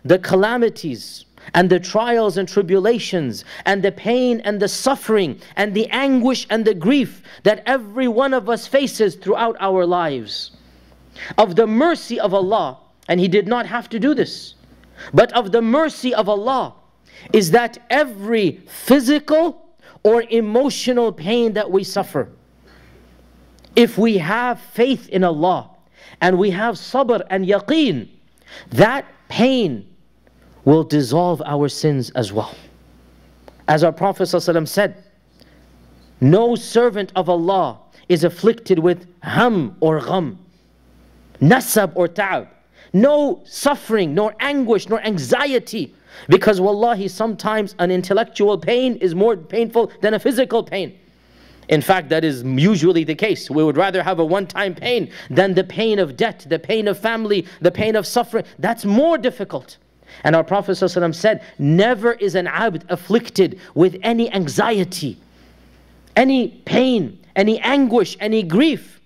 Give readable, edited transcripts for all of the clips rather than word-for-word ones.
the calamities and the trials and tribulations and the pain and the suffering and the anguish and the grief that every one of us faces throughout our lives. Of the mercy of Allah, and He did not have to do this, but of the mercy of Allah is that every physical or emotional pain that we suffer, if we have faith in Allah and we have sabr and yaqeen, that pain will dissolve our sins as well. As our Prophet ﷺ said, no servant of Allah is afflicted with ham or gham, nasab or ta'ab. No suffering, nor anguish, nor anxiety. Because wallahi, sometimes an intellectual pain is more painful than a physical pain. In fact, that is usually the case. We would rather have a one-time pain than the pain of debt, the pain of family, the pain of suffering. That's more difficult. And our Prophet ﷺ said, never is an abd afflicted with any anxiety, any pain, any anguish, any grief,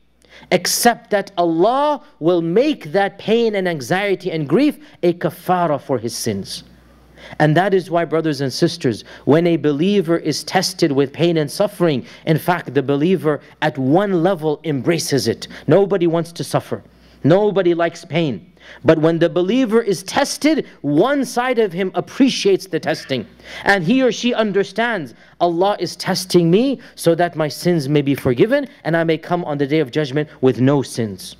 except that Allah will make that pain and anxiety and grief a kafara for his sins. And that is why, brothers and sisters, when a believer is tested with pain and suffering, in fact, the believer at one level embraces it. Nobody wants to suffer. Nobody likes pain. But when the believer is tested, one side of him appreciates the testing. And he or she understands, Allah is testing me so that my sins may be forgiven and I may come on the Day of Judgment with no sins.